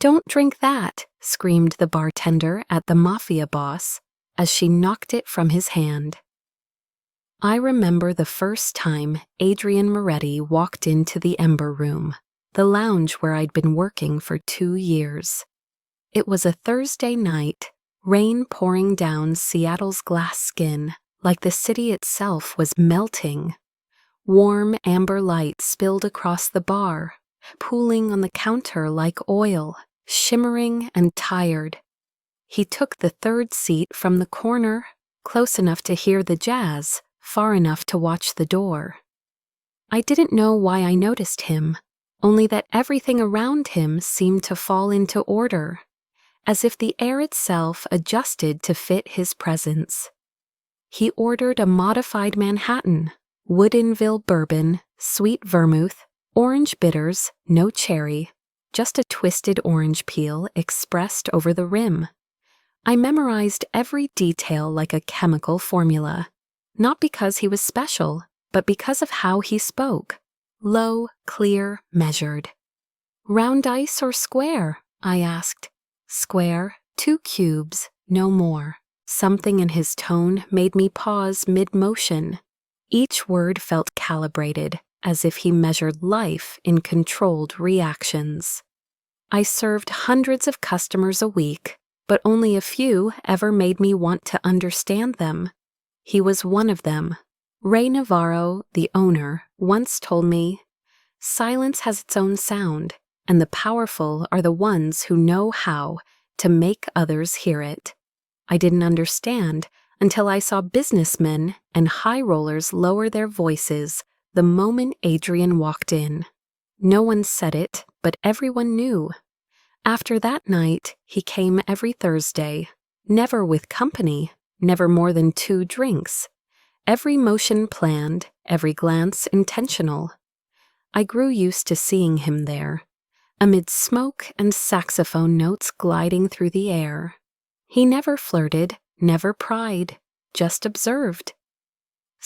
"Don't drink that," screamed the bartender at the Mafia boss as she knocked it from his hand. I remember the first time Adrian Moretti walked into the Ember Room, the lounge where I'd been working for 2 years. It was a Thursday night, rain pouring down Seattle's glass skin like the city itself was melting. Warm amber light spilled across the bar, pooling on the counter like oil, shimmering and tired. He took the third seat from the corner, close enough to hear the jazz, far enough to watch the door. I didn't know why I noticed him, only that everything around him seemed to fall into order, as if the air itself adjusted to fit his presence. He ordered a modified Manhattan, Woodinville bourbon, sweet vermouth, orange bitters, no cherry, just a twisted orange peel expressed over the rim. I memorized every detail like a chemical formula, not because he was special, but because of how he spoke. Low, clear, measured. "Round ice or square?" I asked. "Square, 2 cubes, no more." Something in his tone made me pause mid-motion. Each word felt calibrated, as if he measured life in controlled reactions. I served hundreds of customers a week, but only a few ever made me want to understand them. He was one of them. Ray Navarro, the owner, once told me, "Silence has its own sound, and the powerful are the ones who know how to make others hear it." I didn't understand until I saw businessmen and high rollers lower their voices the moment Adrian walked in. No one said it, but everyone knew. After that night, he came every Thursday, never with company, never more than 2 drinks. Every motion planned, every glance intentional. I grew used to seeing him there, amid smoke and saxophone notes gliding through the air. He never flirted, never pried, just observed.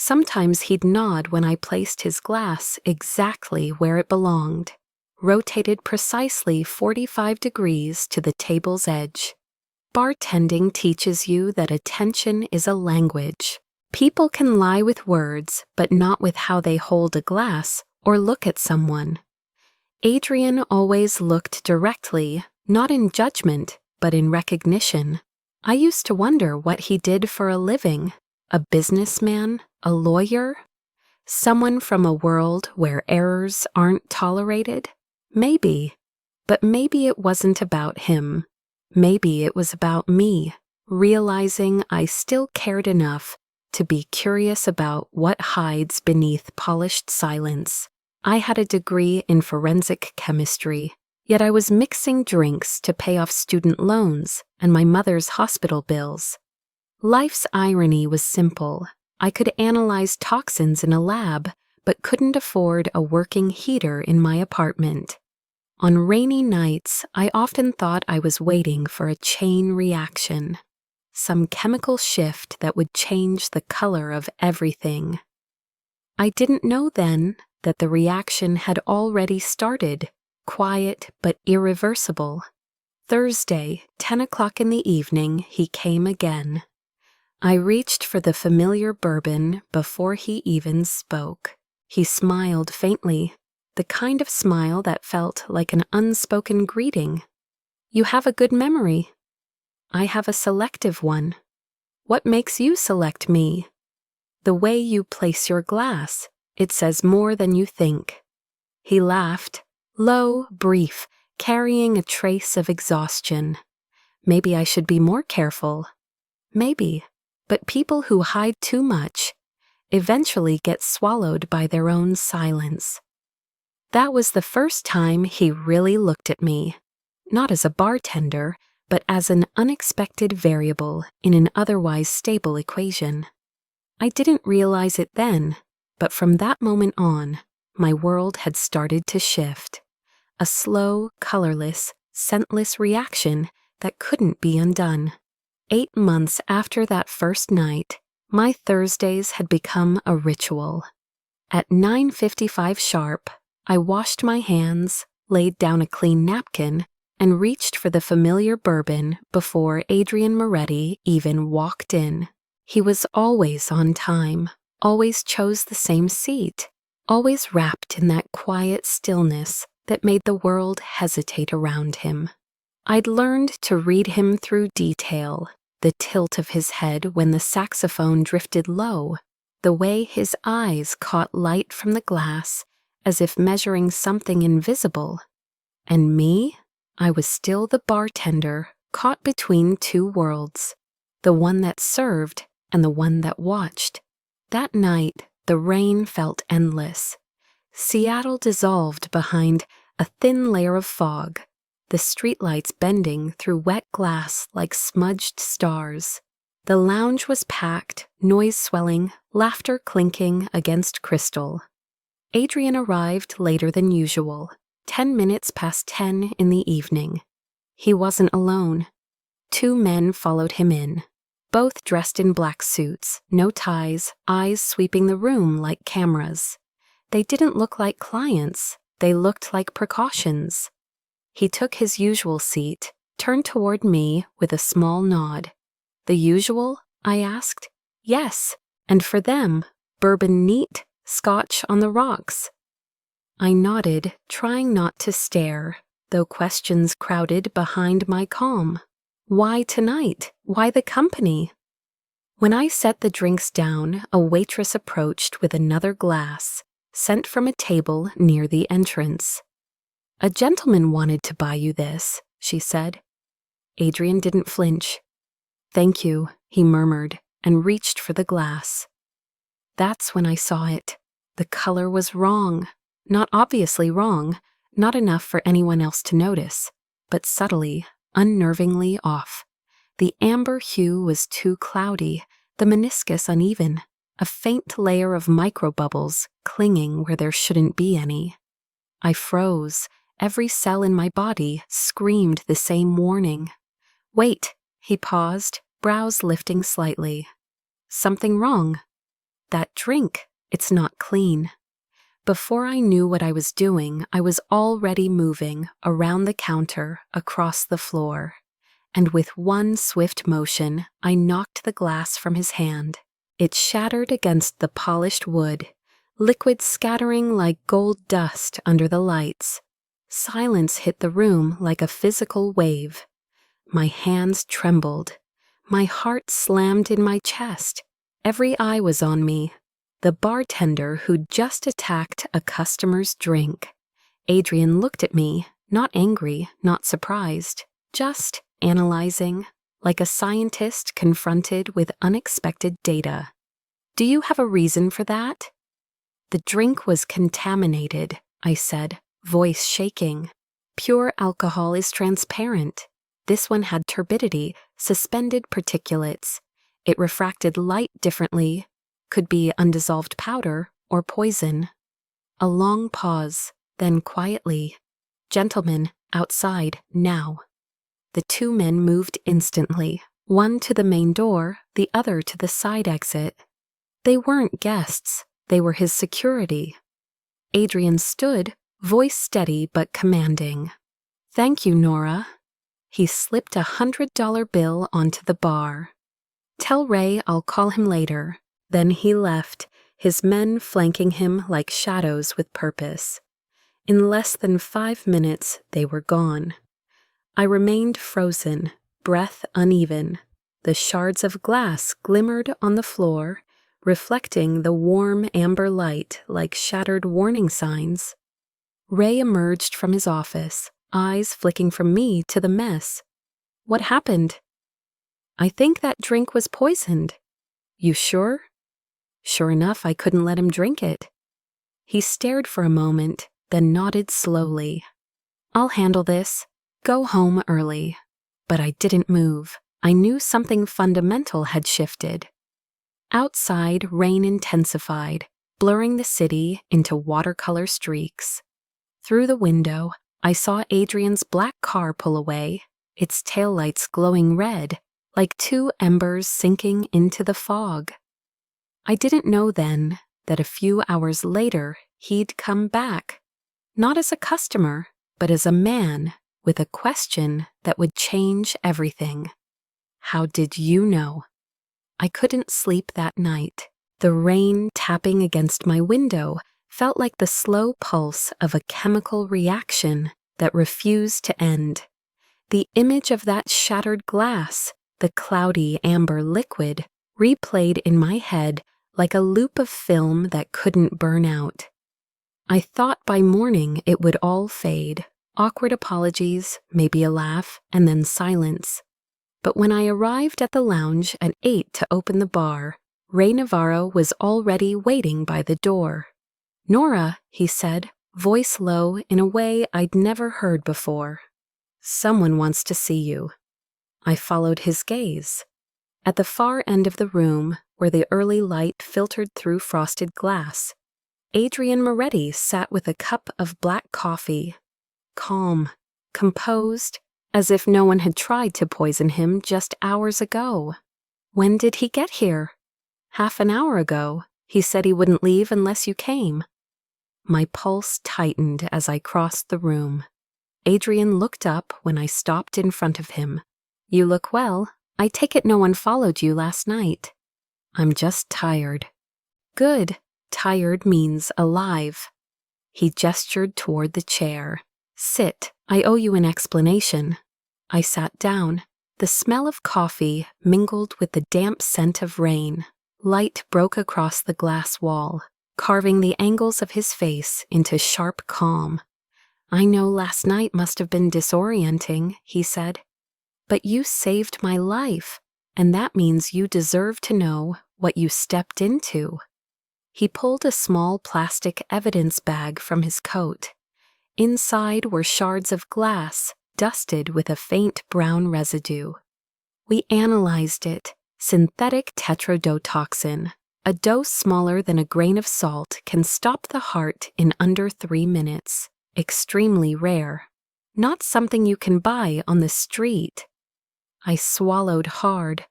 Sometimes he'd nod when I placed his glass exactly where it belonged, rotated precisely 45 degrees to the table's edge. Bartending teaches you that attention is a language. People can lie with words, but not with how they hold a glass or look at someone. Adrian always looked directly, not in judgment, but in recognition. I used to wonder what he did for a living. A businessman? A lawyer? Someone from a world where errors aren't tolerated? Maybe. But maybe it wasn't about him. Maybe it was about me, realizing I still cared enough to be curious about what hides beneath polished silence. I had a degree in forensic chemistry, yet I was mixing drinks to pay off student loans and my mother's hospital bills. Life's irony was simple. I could analyze toxins in a lab, but couldn't afford a working heater in my apartment. On rainy nights, I often thought I was waiting for a chain reaction, some chemical shift that would change the color of everything. I didn't know then that the reaction had already started, quiet but irreversible. Thursday, 10 o'clock in the evening, he came again. I reached for the familiar bourbon before he even spoke. He smiled faintly, the kind of smile that felt like an unspoken greeting. "You have a good memory." "I have a selective one." "What makes you select me?" "The way you place your glass. It says more than you think." He laughed, low, brief, carrying a trace of exhaustion. Maybe I should be more careful. Maybe. But people who hide too much eventually get swallowed by their own silence. That was the first time he really looked at me, not as a bartender, but as an unexpected variable in an otherwise stable equation. I didn't realize it then, but from that moment on, my world had started to shift. A slow, colorless, scentless reaction that couldn't be undone. 8 months after that first night, my Thursdays had become a ritual. At 9:55 sharp, I washed my hands, laid down a clean napkin, and reached for the familiar bourbon before Adrian Moretti even walked in. He was always on time, always chose the same seat, always wrapped in that quiet stillness that made the world hesitate around him. I'd learned to read him through detail, the tilt of his head when the saxophone drifted low, the way his eyes caught light from the glass as if measuring something invisible. And me? I was still the bartender, caught between two worlds, the one that served and the one that watched. That night, the rain felt endless. Seattle dissolved behind a thin layer of fog, the streetlights bending through wet glass like smudged stars. The lounge was packed, noise swelling, laughter clinking against crystal. Adrian arrived later than usual, 10 minutes past 10 in the evening. He wasn't alone. 2 men followed him in, both dressed in black suits, no ties, eyes sweeping the room like cameras. They didn't look like clients, they looked like precautions. He took his usual seat, turned toward me with a small nod. The usual? I asked. Yes, and for them, bourbon neat, scotch on the rocks. I nodded, trying not to stare, though questions crowded behind my calm. Why tonight? Why the company? When I set the drinks down, a waitress approached with another glass, sent from a table near the entrance. "A gentleman wanted to buy you this," she said. Adrian didn't flinch. "Thank you," he murmured, and reached for the glass. That's when I saw it. The color was wrong. Not obviously wrong, not enough for anyone else to notice, but subtly, unnervingly off. The amber hue was too cloudy, the meniscus uneven, a faint layer of microbubbles clinging where there shouldn't be any. I froze. Every cell in my body screamed the same warning. "Wait," he paused, brows lifting slightly. "Something wrong. That drink, it's not clean." Before I knew what I was doing, I was already moving around the counter, across the floor, and with one swift motion, I knocked the glass from his hand. It shattered against the polished wood, liquid scattering like gold dust under the lights. Silence hit the room like a physical wave. My hands trembled. My heart slammed in my chest. Every eye was on me. The bartender who'd just attacked a customer's drink. Adrian looked at me, not angry, not surprised, just analyzing, like a scientist confronted with unexpected data. "Do you have a reason for that?" "The drink was contaminated," I said, voice shaking. "Pure alcohol is transparent. This one had turbidity, suspended particulates. It refracted light differently. Could be undissolved powder or poison." A long pause, then quietly, "Gentlemen, outside, now." The 2 men moved instantly, one to the main door, the other to the side exit. They weren't guests, they were his security. Adrian stood, voice steady but commanding. "Thank you, Nora." He slipped a $100 bill onto the bar. "Tell Ray I'll call him later." Then he left, his men flanking him like shadows with purpose. In less than 5 minutes, they were gone. I remained frozen, breath uneven. The shards of glass glimmered on the floor, reflecting the warm amber light like shattered warning signs. Ray emerged from his office, eyes flicking from me to the mess. "What happened?" "I think that drink was poisoned." "You sure?" Sure enough, I couldn't let him drink it. He stared for a moment, then nodded slowly. "I'll handle this. Go home early." But I didn't move. I knew something fundamental had shifted. Outside, rain intensified, blurring the city into watercolor streaks. Through the window, I saw Adrian's black car pull away, its taillights glowing red, like 2 embers sinking into the fog. I didn't know then that a few hours later he'd come back, not as a customer, but as a man with a question that would change everything. How did you know? I couldn't sleep that night. The rain tapping against my window felt like the slow pulse of a chemical reaction that refused to end. The image of that shattered glass, the cloudy amber liquid, replayed in my head like a loop of film that couldn't burn out. I thought by morning it would all fade, awkward apologies, maybe a laugh, and then silence. But when I arrived at the lounge at 8 to open the bar, Ray Navarro was already waiting by the door. "Nora," he said, voice low in a way I'd never heard before. "Someone wants to see you." I followed his gaze. At the far end of the room, where the early light filtered through frosted glass, Adrian Moretti sat with a cup of black coffee, calm, composed, as if no one had tried to poison him just hours ago. "When did he get here?" "Half an hour ago. He said he wouldn't leave unless you came." My pulse tightened as I crossed the room. Adrian looked up when I stopped in front of him. "You look well. I take it no one followed you last night." "I'm just tired." "Good. Tired means alive." He gestured toward the chair. "Sit. I owe you an explanation." I sat down. The smell of coffee mingled with the damp scent of rain. Light broke across the glass wall, carving the angles of his face into sharp calm. "I know last night must have been disorienting," he said. "But you saved my life, and that means you deserve to know what you stepped into." He pulled a small plastic evidence bag from his coat. Inside were shards of glass, dusted with a faint brown residue. We analyzed it. Synthetic tetrodotoxin. A dose smaller than a grain of salt can stop the heart in under 3 minutes. Extremely rare. Not something you can buy on the street. I swallowed hard.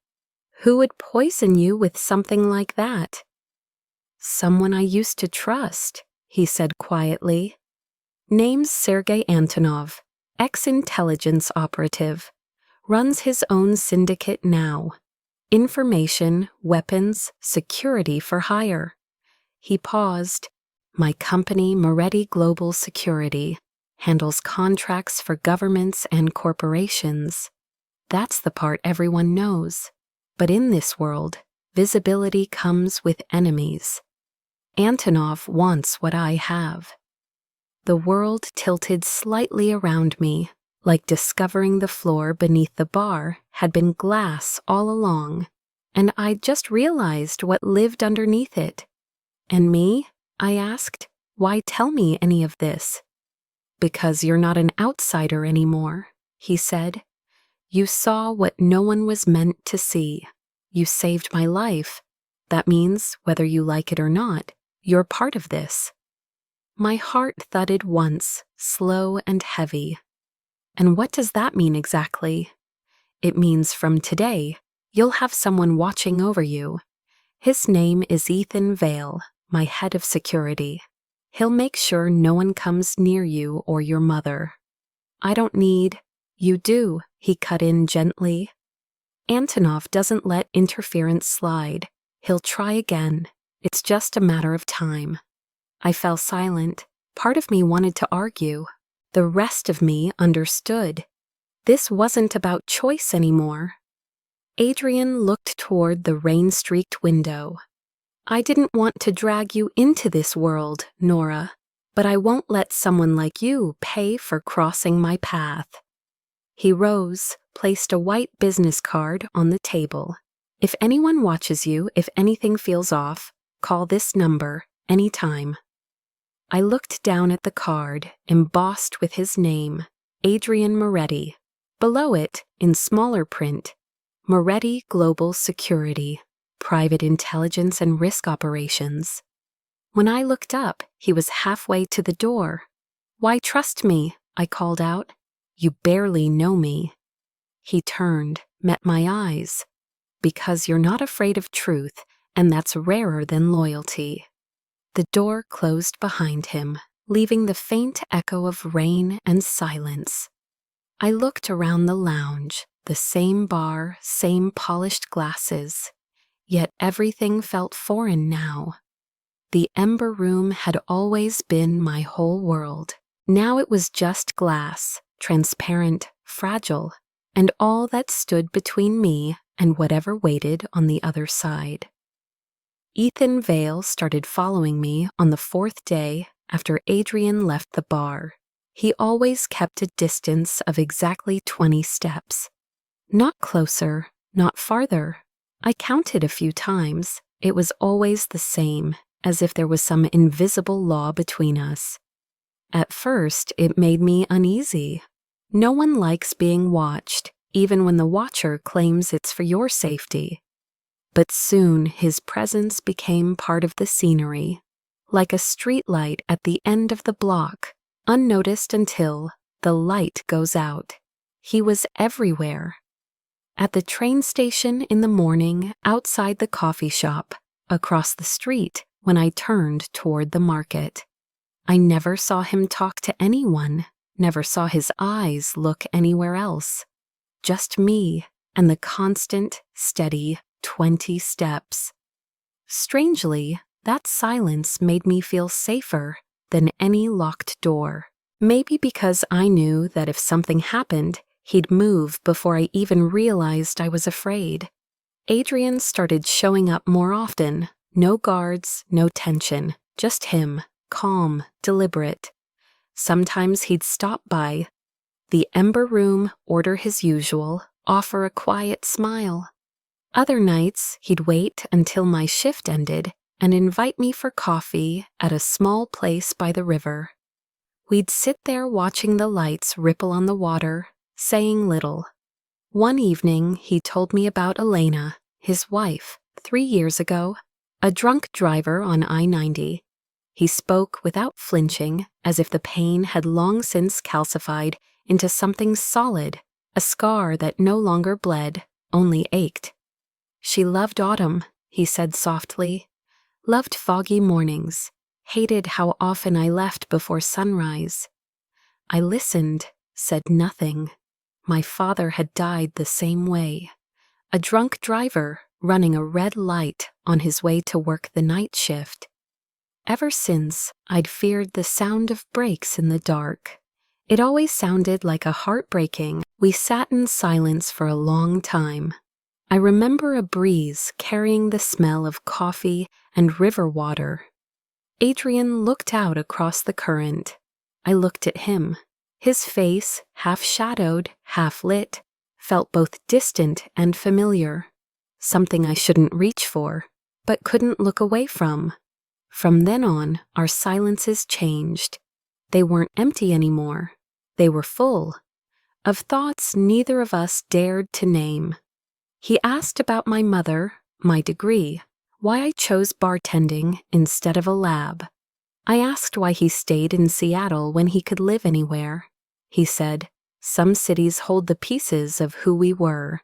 Who would poison you with something like that? "Someone I used to trust," he said quietly. "Name's Sergei Antonov, ex-intelligence operative. Runs his own syndicate now. Information, weapons, security for hire." He paused. "My company, Moretti Global Security, handles contracts for governments and corporations. That's the part everyone knows. But in this world, visibility comes with enemies. Antonov wants what I have." The world tilted slightly around me, like discovering the floor beneath the bar had been glass all along, and I'd just realized what lived underneath it. "And me?" I asked. "Why tell me any of this?" "Because you're not an outsider anymore," he said. "You saw what no one was meant to see. You saved my life. That means, whether you like it or not, you're part of this." My heart thudded once, slow and heavy. "And what does that mean exactly?" "It means from today, you'll have someone watching over you. His name is Ethan Vale, my head of security. He'll make sure no one comes near you or your mother." "I don't need—" "You do," he cut in gently. "Antonov doesn't let interference slide. He'll try again. It's just a matter of time." I fell silent. Part of me wanted to argue. The rest of me understood. This wasn't about choice anymore. Adrian looked toward the rain-streaked window. "I didn't want to drag you into this world, Nora, but I won't let someone like you pay for crossing my path." He rose, placed a white business card on the table. "If anyone watches you, if anything feels off, call this number, anytime." I looked down at the card, embossed with his name, Adrian Moretti. Below it, in smaller print, Moretti Global Security, Private Intelligence and Risk Operations. When I looked up, he was halfway to the door. "Why trust me?" I called out. "You barely know me." He turned, met my eyes. "Because you're not afraid of truth, and that's rarer than loyalty." The door closed behind him, leaving the faint echo of rain and silence. I looked around the lounge, the same bar, same polished glasses, yet everything felt foreign now. The Ember Room had always been my whole world. Now it was just glass, transparent, fragile, and all that stood between me and whatever waited on the other side. Ethan Vale started following me on the 4th day after Adrian left the bar. He always kept a distance of exactly 20 steps. Not closer, not farther. I counted a few times. It was always the same, as if there was some invisible law between us. At first, it made me uneasy. No one likes being watched, even when the watcher claims it's for your safety. But soon his presence became part of the scenery, like a streetlight at the end of the block, unnoticed until the light goes out. He was everywhere. At the train station in the morning, outside the coffee shop, across the street when I turned toward the market. I never saw him talk to anyone, never saw his eyes look anywhere else. Just me and the constant, steady 20 steps. Strangely, that silence made me feel safer than any locked door. Maybe because I knew that if something happened, he'd move before I even realized I was afraid. Adrian started showing up more often. No guards, no tension, just him, calm, deliberate. Sometimes he'd stop by the Ember Room, order his usual, offer a quiet smile. Other nights, he'd wait until my shift ended and invite me for coffee at a small place by the river. We'd sit there watching the lights ripple on the water, saying little. One evening, he told me about Elena, his wife, 3 years ago, a drunk driver on I-90. He spoke without flinching, as if the pain had long since calcified into something solid, a scar that no longer bled, only ached. She loved autumn, he said softly, loved foggy mornings, hated how often I left before sunrise. I listened, said nothing. My father had died the same way. A drunk driver running a red light on his way to work the night shift. Ever since, I'd feared the sound of brakes in the dark. It always sounded like a heartbreaking. We sat in silence for a long time. I remember a breeze carrying the smell of coffee and river water. Adrian looked out across the current. I looked at him. His face, half shadowed, half lit, felt both distant and familiar. Something I shouldn't reach for, but couldn't look away from. From then on, our silences changed. They weren't empty anymore. They were full of thoughts neither of us dared to name. He asked about my mother, my degree, why I chose bartending instead of a lab. I asked why he stayed in Seattle when he could live anywhere. He said, "Some cities hold the pieces of who we were.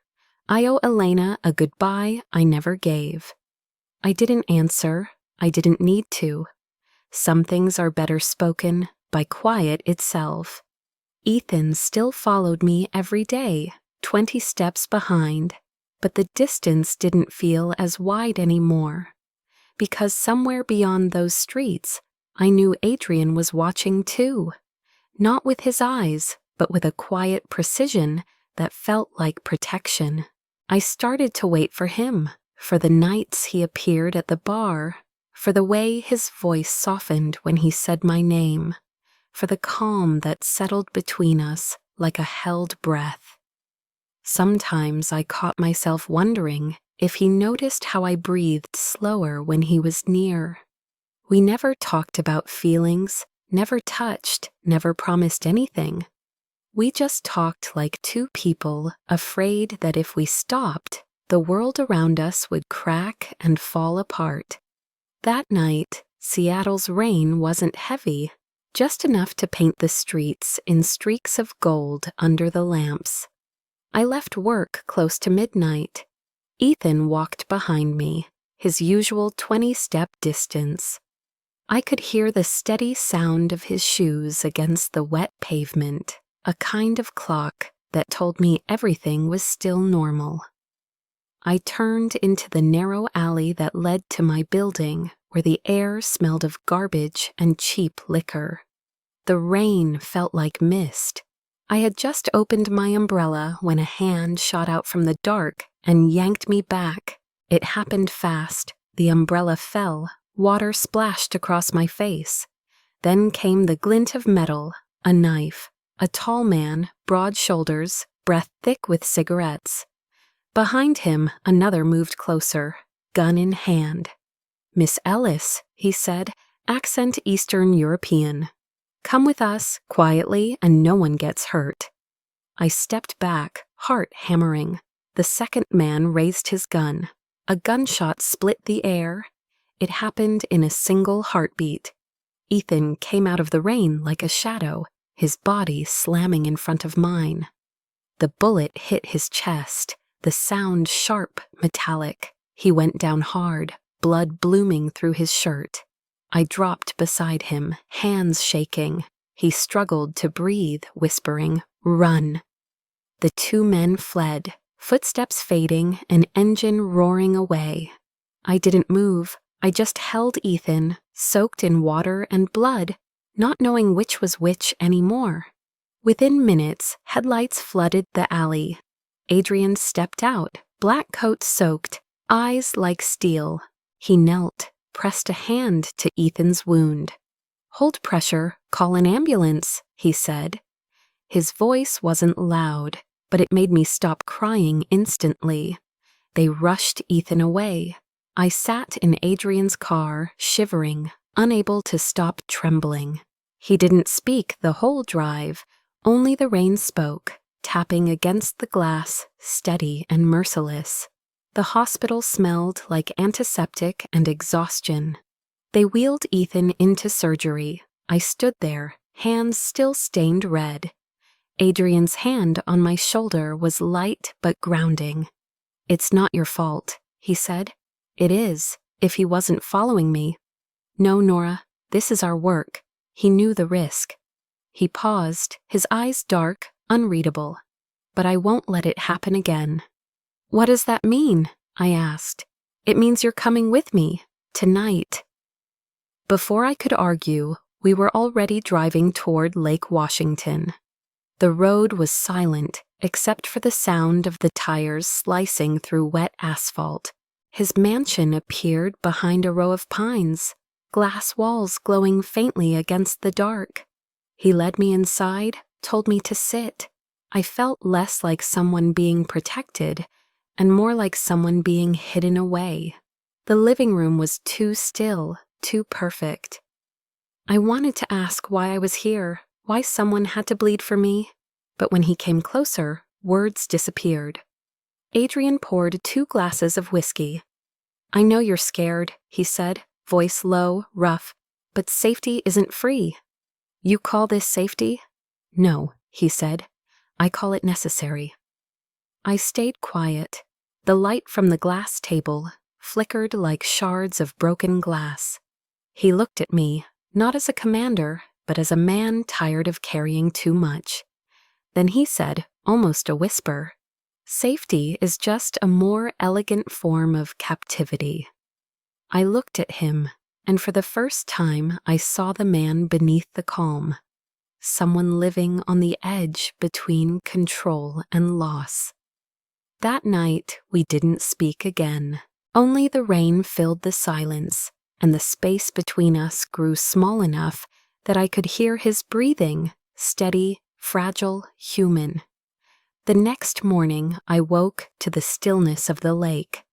I owe Elena a goodbye I never gave." I didn't answer. I didn't need to. Some things are better spoken by quiet itself. Ethan still followed me every day, 20 steps behind, but the distance didn't feel as wide anymore. Because somewhere beyond those streets, I knew Adrian was watching too. Not with his eyes, but with a quiet precision that felt like protection. I started to wait for him, for the nights he appeared at the bar, for the way his voice softened when he said my name, for the calm that settled between us like a held breath. Sometimes I caught myself wondering if he noticed how I breathed slower when he was near. We never talked about feelings, never touched, never promised anything. We just talked like two people afraid that if we stopped, the world around us would crack and fall apart. That night, Seattle's rain wasn't heavy, just enough to paint the streets in streaks of gold under the lamps. I left work close to midnight. Ethan walked behind me, his usual 20-step distance. I could hear the steady sound of his shoes against the wet pavement. a kind of clock that told me everything was still normal. I turned into the narrow alley that led to my building, where the air smelled of garbage and cheap liquor. The rain felt like mist. I had just opened my umbrella when a hand shot out from the dark and yanked me back. It happened fast. The umbrella fell. Water splashed across my face. Then came the glint of metal, a knife, a tall man, broad shoulders, breath thick with cigarettes. Behind him, another moved closer, gun in hand. "Miss Ellis," he said, accent Eastern European. "Come with us, quietly, and no one gets hurt." I stepped back, heart hammering. The second man raised his gun. A gunshot split the air. It happened in a single heartbeat. Ethan came out of the rain like a shadow, his body slamming in front of mine. The bullet hit his chest, the sound sharp, metallic. He went down hard, blood blooming through his shirt. I dropped beside him, hands shaking. He struggled to breathe, whispering, "Run." The two men fled, footsteps fading, an engine roaring away. I didn't move. I just held Ethan, soaked in water and blood, not knowing which was which anymore. Within minutes, headlights flooded the alley. Adrian stepped out, black coat soaked, eyes like steel. He knelt, pressed a hand to Ethan's wound. "Hold pressure, call an ambulance," he said. His voice wasn't loud, but it made me stop crying instantly. They rushed Ethan away. I sat in Adrian's car, shivering, unable to stop trembling. He didn't speak the whole drive, only the rain spoke, tapping against the glass, steady and merciless. The hospital smelled like antiseptic and exhaustion. They wheeled Ethan into surgery. I stood there, hands still stained red. Adrian's hand on my shoulder was light but grounding. "It's not your fault," he said. "It is, if he wasn't following me." "No, Nora, this is our work." He knew the risk. He paused, his eyes dark, unreadable. "But I won't let it happen again." "What does that mean?" I asked. "It means you're coming with me, tonight." Before I could argue, we were already driving toward Lake Washington. The road was silent, except for the sound of the tires slicing through wet asphalt. His mansion appeared behind a row of pines, glass walls glowing faintly against the dark. He led me inside, told me to sit. I felt less like someone being protected and more like someone being hidden away. The living room was too still, too perfect. I wanted to ask why I was here, why someone had to bleed for me, but when he came closer, words disappeared. Adrian poured 2 glasses of whiskey. "I know you're scared," he said, voice low, rough, "but safety isn't free." "You call this safety?" "No," he said. "I call it necessary." I stayed quiet. The light from the glass table flickered like shards of broken glass. He looked at me, not as a commander, but as a man tired of carrying too much. Then he said, almost a whisper, "Safety is just a more elegant form of captivity." I looked at him, and for the first time I saw the man beneath the calm. Someone living on the edge between control and loss. That night, we didn't speak again. Only the rain filled the silence, and the space between us grew small enough that I could hear his breathing, steady, fragile, human. The next morning, I woke to the stillness of the lake.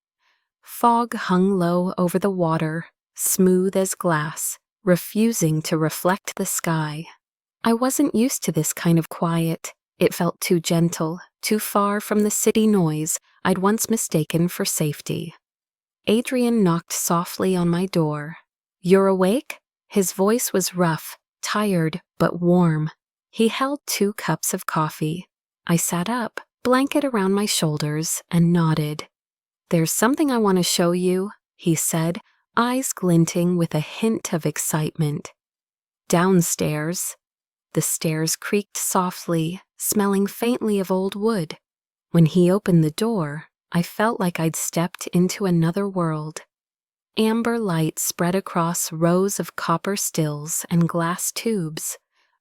Fog hung low over the water, smooth as glass, refusing to reflect the sky. I wasn't used to this kind of quiet. It felt too gentle, too far from the city noise I'd once mistaken for safety. Adrian knocked softly on my door. "You're awake?" His voice was rough, tired, but warm. He held 2 cups of coffee. I sat up, blanket around my shoulders, and nodded. "There's something I want to show you," he said, eyes glinting with a hint of excitement. "Downstairs." The stairs creaked softly, smelling faintly of old wood. When he opened the door, I felt like I'd stepped into another world. Amber light spread across rows of copper stills and glass tubes,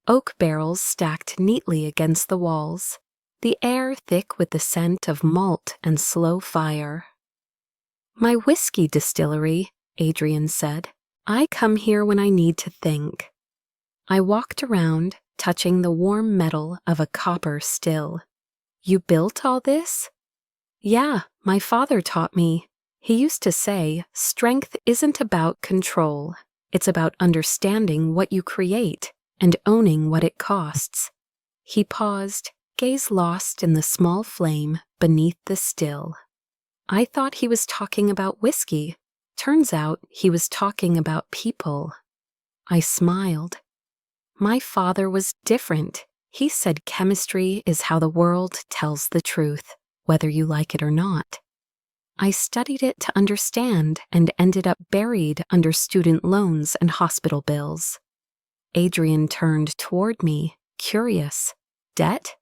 oak barrels stacked neatly against the walls, the air thick with the scent of malt and slow fire. "My whiskey distillery," Adrian said. "I come here when I need to think." I walked around, touching the warm metal of a copper still. "You built all this?" "Yeah, my father taught me. He used to say, strength isn't about control. It's about understanding what you create and owning what it costs." He paused, gaze lost in the small flame beneath the still. I thought he was talking about whiskey. Turns out he was talking about people. I smiled. My father was different. He said chemistry is how the world tells the truth, whether you like it or not. I studied it to understand and ended up buried under student loans and hospital bills. Adrian turned toward me, curious. Debt?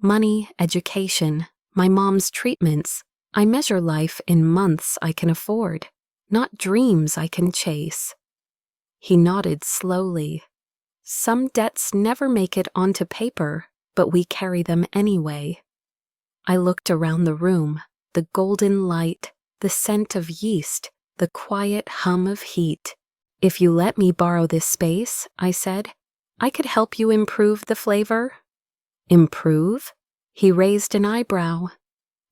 Money, education, my mom's treatments. I measure life in months I can afford, not dreams I can chase. He nodded slowly. Some debts never make it onto paper, but we carry them anyway. I looked around the room, the golden light, the scent of yeast, the quiet hum of heat. "If you let me borrow this space," I said, "I could help you improve the flavor." "Improve?" He raised an eyebrow.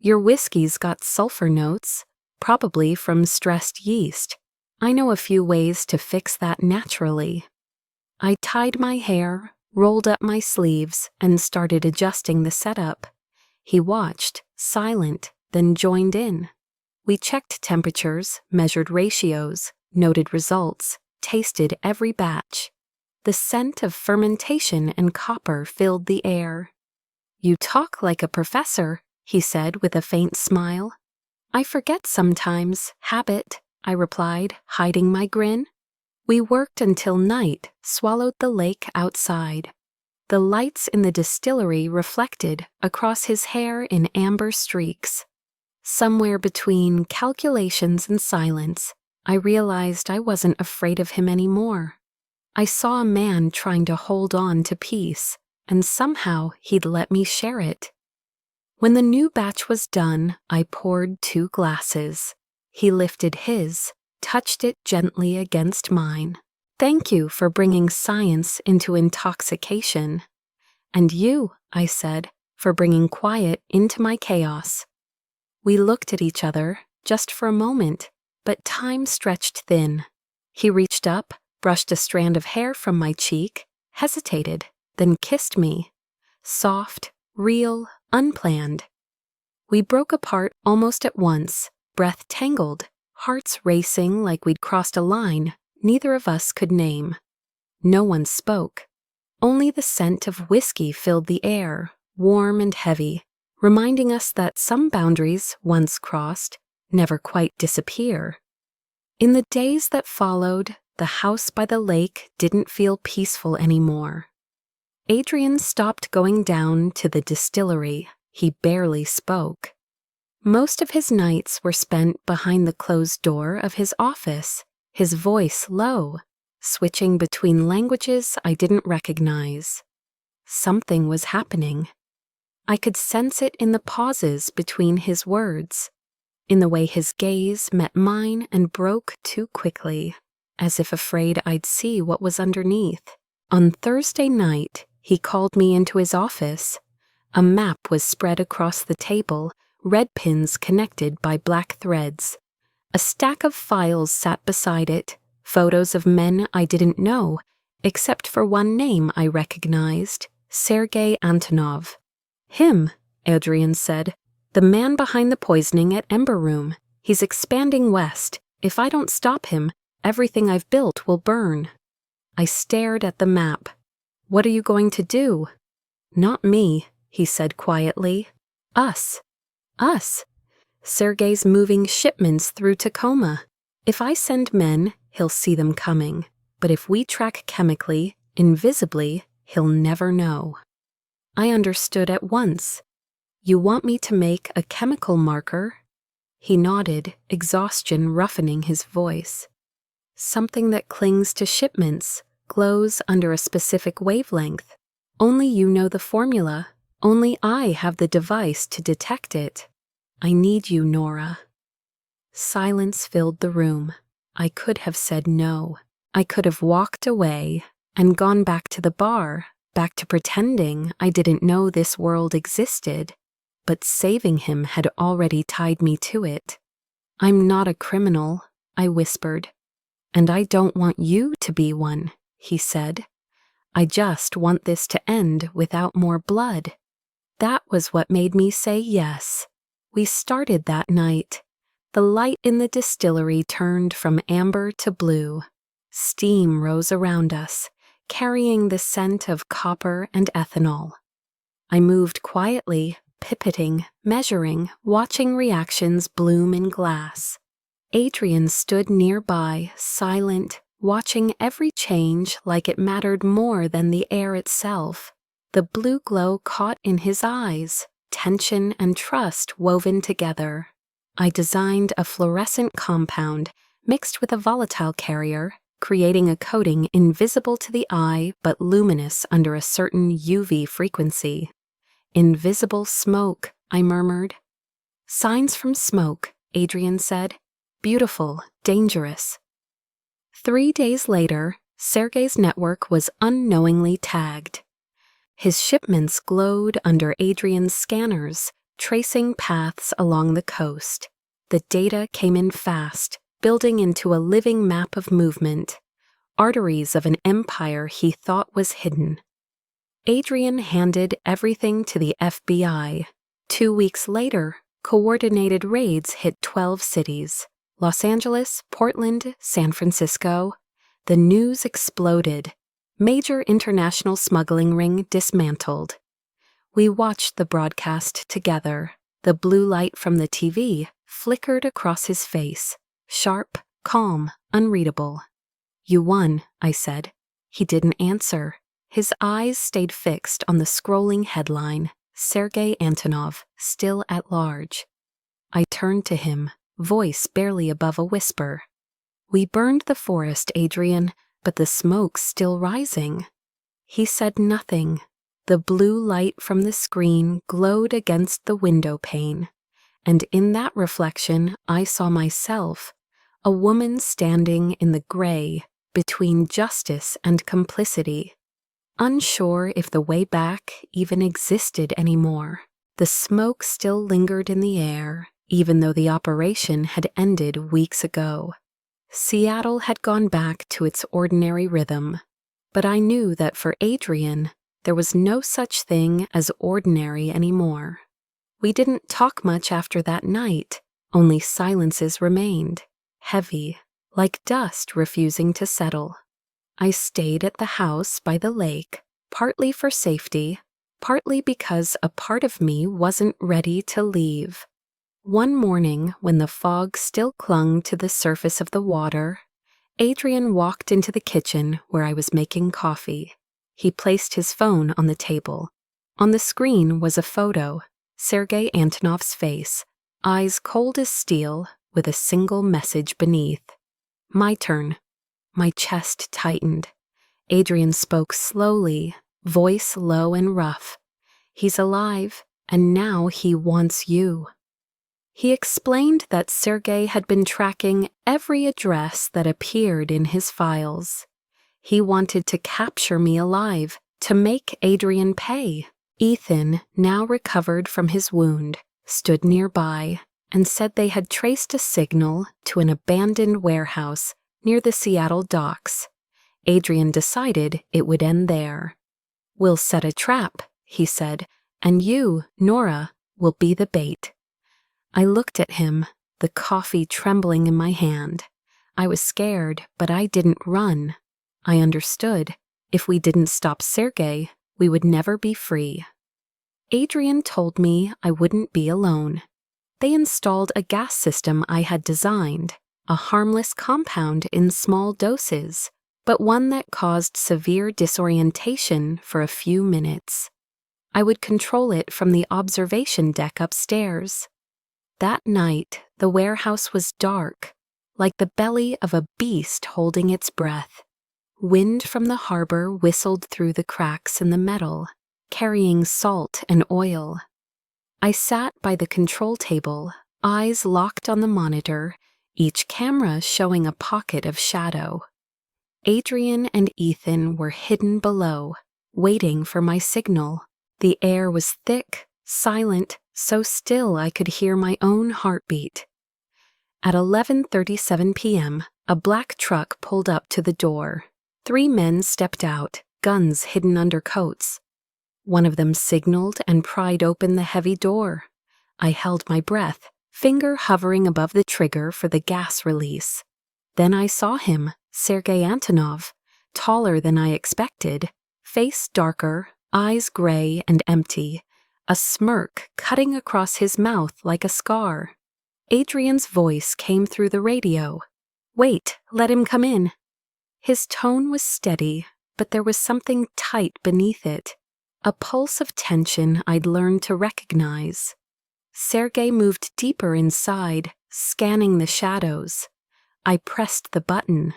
"Your whiskey's got sulfur notes, probably from stressed yeast. I know a few ways to fix that naturally." I tied my hair, rolled up my sleeves, and started adjusting the setup. He watched, silent, then joined in. We checked temperatures, measured ratios, noted results, tasted every batch. The scent of fermentation and copper filled the air. "You talk like a professor," he said with a faint smile. "I forget sometimes, habit," I replied, hiding my grin. We worked until night, swallowed the lake outside. The lights in the distillery reflected across his hair in amber streaks. Somewhere between calculations and silence, I realized I wasn't afraid of him anymore. I saw a man trying to hold on to peace, and somehow he'd let me share it. When the new batch was done, I poured 2 glasses. He lifted his, touched it gently against mine. "Thank you for bringing science into intoxication." "And you," I said, "for bringing quiet into my chaos." We looked at each other, just for a moment, but time stretched thin. He reached up, brushed a strand of hair from my cheek, hesitated, then kissed me. Soft, real, unplanned. We broke apart almost at once, breath tangled, hearts racing like we'd crossed a line neither of us could name. No one spoke. Only the scent of whiskey filled the air, warm and heavy, reminding us that some boundaries, once crossed, never quite disappear. In the days that followed, the house by the lake didn't feel peaceful anymore. Adrian stopped going down to the distillery. He barely spoke. Most of his nights were spent behind the closed door of his office, his voice low, switching between languages I didn't recognize. Something was happening. I could sense it in the pauses between his words, in the way his gaze met mine and broke too quickly, as if afraid I'd see what was underneath. On Thursday night, he called me into his office. A map was spread across the table, red pins connected by black threads. A stack of files sat beside it, photos of men I didn't know, except for one name I recognized, Sergei Antonov. "Him," Adrian said, "the man behind the poisoning at Ember Room. He's expanding west. If I don't stop him, everything I've built will burn." I stared at the map. "What are you going to do?" "Not me," he said quietly. "Us. Us. Sergei's moving shipments through Tacoma. If I send men, he'll see them coming. But if we track chemically, invisibly, He'll never know. I understood at once. You want me to make a chemical marker? He nodded, exhaustion roughening his voice. Something that clings to shipments, glows under a specific wavelength. Only you know the formula. Only I have the device to detect it. I need you, Nora. Silence filled the room. I could have said no. I could have walked away and gone back to the bar, back to pretending I didn't know this world existed. But saving him had already tied me to it. I'm not a criminal, I whispered. And I don't want you to be one, he said. I just want this to end without more blood. That was what made me say yes. We started that night. The light in the distillery turned from amber to blue. Steam rose around us, carrying the scent of copper and ethanol. I moved quietly, pipetting, measuring, watching reactions bloom in glass. Adrian stood nearby, silent, watching every change like it mattered more than the air itself. The blue glow caught in his eyes, tension and trust woven together. I designed a fluorescent compound mixed with a volatile carrier, creating a coating invisible to the eye but luminous under a certain UV frequency. Invisible smoke, I murmured. Signs from smoke, Adrian said. Beautiful, dangerous. 3 days later, Sergei's network was unknowingly tagged. His shipments glowed under Adrian's scanners, tracing paths along the coast. The data came in fast, building into a living map of movement, arteries of an empire he thought was hidden. Adrian handed everything to the FBI. 2 weeks later, coordinated raids hit 12 cities: Los Angeles, Portland, San Francisco. The news exploded. Major international smuggling ring dismantled. We watched the broadcast together. The blue light from the TV flickered across his face, sharp, calm, unreadable. You won, I said. He didn't answer. His eyes stayed fixed on the scrolling headline, Sergei Antonov, still at large. I turned to him, voice barely above a whisper. We burned the forest, Adrian, but the smoke's still rising. He said nothing. The blue light from the screen glowed against the window pane, and in that reflection I saw myself, a woman standing in the gray between justice and complicity, unsure if the way back even existed anymore. The smoke still lingered in the air, even though the operation had ended weeks ago. Seattle had gone back to its ordinary rhythm, but I knew that for Adrian, there was no such thing as ordinary anymore. We didn't talk much after that night, only silences remained, heavy, like dust refusing to settle. I stayed at the house by the lake, partly for safety, partly because a part of me wasn't ready to leave. One morning, when the fog still clung to the surface of the water, Adrian walked into the kitchen where I was making coffee. He placed his phone on the table. On the screen was a photo, Sergei Antonov's face, eyes cold as steel, with a single message beneath. My turn. My chest tightened. Adrian spoke slowly, voice low and rough. He's alive, and now he wants you. He explained that Sergei had been tracking every address that appeared in his files. He wanted to capture me alive, to make Adrian pay. Ethan, now recovered from his wound, stood nearby and said they had traced a signal to an abandoned warehouse near the Seattle docks. Adrian decided it would end there. We'll set a trap, he said, and you, Nora, will be the bait. I looked at him, the coffee trembling in my hand. I was scared, but I didn't run. I understood. If we didn't stop Sergei, we would never be free. Adrian told me I wouldn't be alone. They installed a gas system I had designed, a harmless compound in small doses, but one that caused severe disorientation for a few minutes. I would control it from the observation deck upstairs. That night, the warehouse was dark, like the belly of a beast holding its breath. Wind from the harbor whistled through the cracks in the metal, carrying salt and oil. I sat by the control table, eyes locked on the monitor, each camera showing a pocket of shadow. Adrian and Ethan were hidden below, waiting for my signal. The air was thick, silent, so still I could hear my own heartbeat. At 11:37 p.m., a black truck pulled up to the door. 3 men stepped out, guns hidden under coats. One of them signaled and pried open the heavy door. I held my breath, finger hovering above the trigger for the gas release. Then I saw him, Sergei Antonov, taller than I expected, face darker, eyes gray and empty, a smirk cutting across his mouth like a scar. Adrian's voice came through the radio. "Wait, let him come in." His tone was steady, but there was something tight beneath it, a pulse of tension I'd learned to recognize. Sergei moved deeper inside, scanning the shadows. I pressed the button.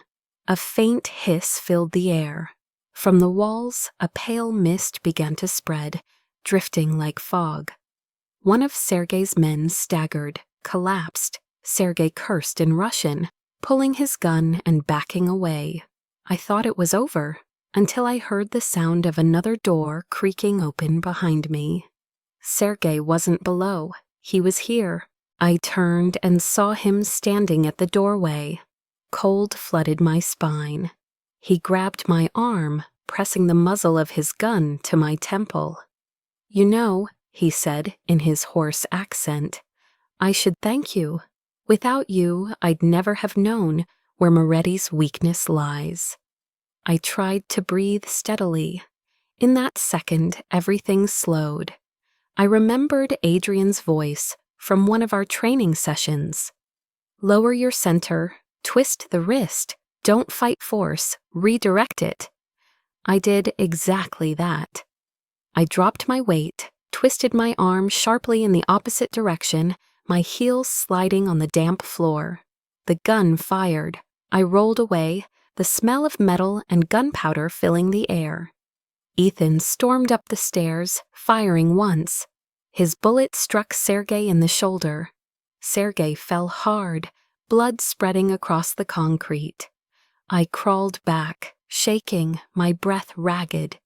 A faint hiss filled the air. From the walls, a pale mist began to spread, drifting like fog. One of Sergei's men staggered, collapsed. Sergei cursed in Russian, pulling his gun and backing away. I thought it was over, until I heard the sound of another door creaking open behind me. Sergei wasn't below. He was here. I turned and saw him standing at the doorway. Cold flooded my spine. He grabbed my arm, pressing the muzzle of his gun to my temple. "You know," he said in his hoarse accent, "I should thank you. Without you, I'd never have known where Moretti's weakness lies." I tried to breathe steadily. In that second, everything slowed. I remembered Adrian's voice from one of our training sessions. "Lower your center, twist the wrist, don't fight force, redirect it." I did exactly that. I dropped my weight, twisted my arm sharply in the opposite direction, my heels sliding on the damp floor. The gun fired. I rolled away, the smell of metal and gunpowder filling the air. Ethan stormed up the stairs, firing once. His bullet struck Sergei in the shoulder. Sergei fell hard, blood spreading across the concrete. I crawled back, shaking, my breath ragged.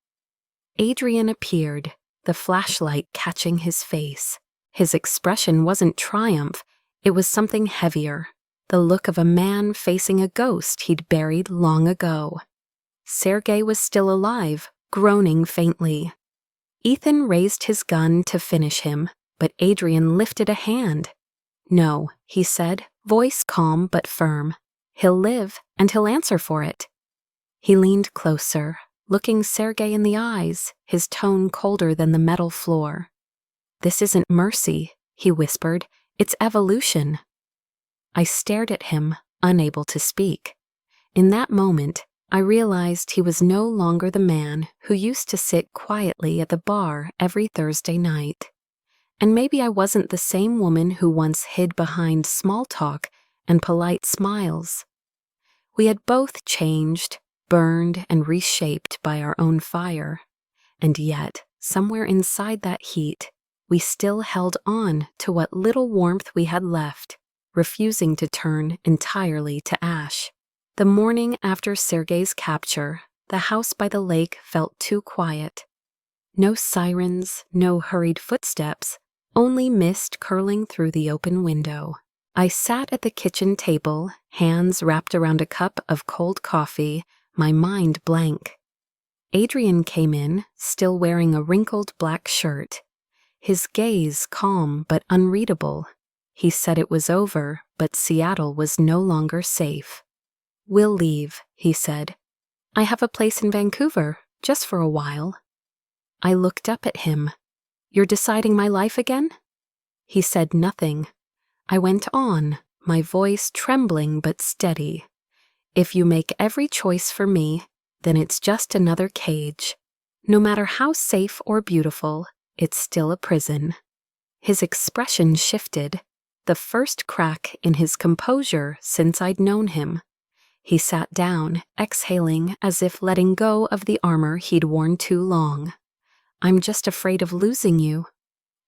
Adrian appeared, the flashlight catching his face. His expression wasn't triumph, it was something heavier, the look of a man facing a ghost he'd buried long ago. Sergei was still alive, groaning faintly. Ethan raised his gun to finish him, but Adrian lifted a hand. "No," he said, voice calm but firm. "He'll live, and he'll answer for it." He leaned closer, looking Sergei in the eyes, his tone colder than the metal floor. "This isn't mercy," he whispered. "It's evolution." I stared at him, unable to speak. In that moment, I realized he was no longer the man who used to sit quietly at the bar every Thursday night. And maybe I wasn't the same woman who once hid behind small talk and polite smiles. We had both changed, burned, and reshaped by our own fire. And yet, somewhere inside that heat, we still held on to what little warmth we had left, refusing to turn entirely to ash. The morning after Sergei's capture, the house by the lake felt too quiet. No sirens, no hurried footsteps, only mist curling through the open window. I sat at the kitchen table, hands wrapped around a cup of cold coffee, my mind blank. Adrian came in, still wearing a wrinkled black shirt. His gaze calm but unreadable. He said it was over, but Seattle was no longer safe. "We'll leave," he said. "I have a place in Vancouver, just for a while." I looked up at him. "You're deciding my life again?" He said nothing. I went on, my voice trembling but steady. If you make every choice for me, then it's just another cage. No matter how safe or beautiful, it's still a prison." His expression shifted, the first crack in his composure since I'd known him. He sat down, exhaling as if letting go of the armor he'd worn too long. "I'm just afraid of losing you."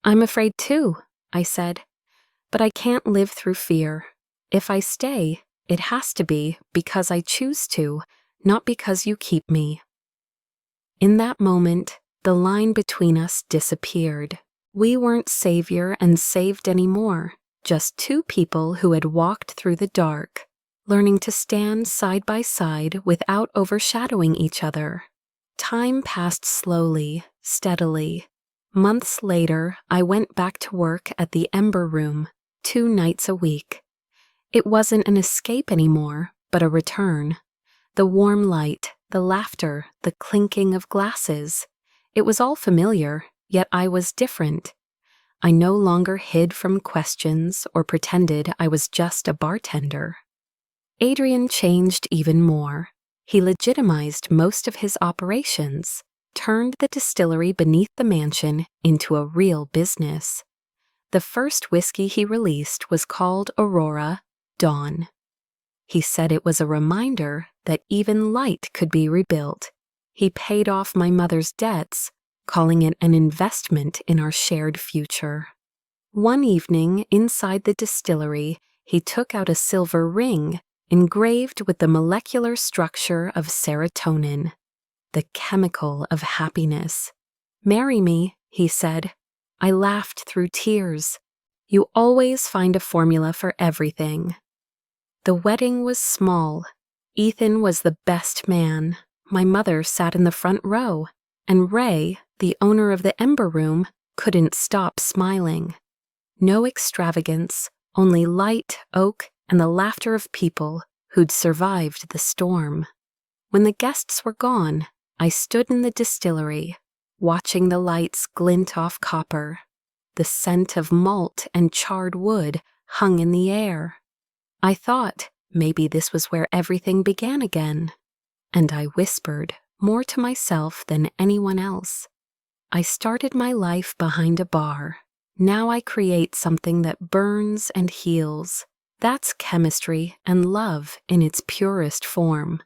"I'm afraid too," I said. "But I can't live through fear. If I stay, it has to be because I choose to, not because you keep me." In that moment, the line between us disappeared. We weren't savior and saved anymore, just two people who had walked through the dark, learning to stand side by side without overshadowing each other. Time passed slowly, steadily. Months later, I went back to work at the Ember Room, 2 nights a week. It wasn't an escape anymore, but a return. The warm light, the laughter, the clinking of glasses. It was all familiar, yet I was different. I no longer hid from questions or pretended I was just a bartender. Adrian changed even more. He legitimized most of his operations, turned the distillery beneath the mansion into a real business. The first whiskey he released was called Aurora Dawn. He said it was a reminder that even light could be rebuilt. He paid off my mother's debts, calling it an investment in our shared future. One evening, inside the distillery, he took out a silver ring engraved with the molecular structure of serotonin, the chemical of happiness. "Marry me," he said. I laughed through tears. "You always find a formula for everything." The wedding was small. Ethan was the best man. My mother sat in the front row, and Ray, the owner of the Ember Room, couldn't stop smiling. No extravagance, only light, oak, and the laughter of people who'd survived the storm. When the guests were gone, I stood in the distillery, watching the lights glint off copper. The scent of malt and charred wood hung in the air. I thought maybe this was where everything began again. And I whispered, more to myself than anyone else. I started my life behind a bar. Now I create something that burns and heals. That's chemistry and love in its purest form.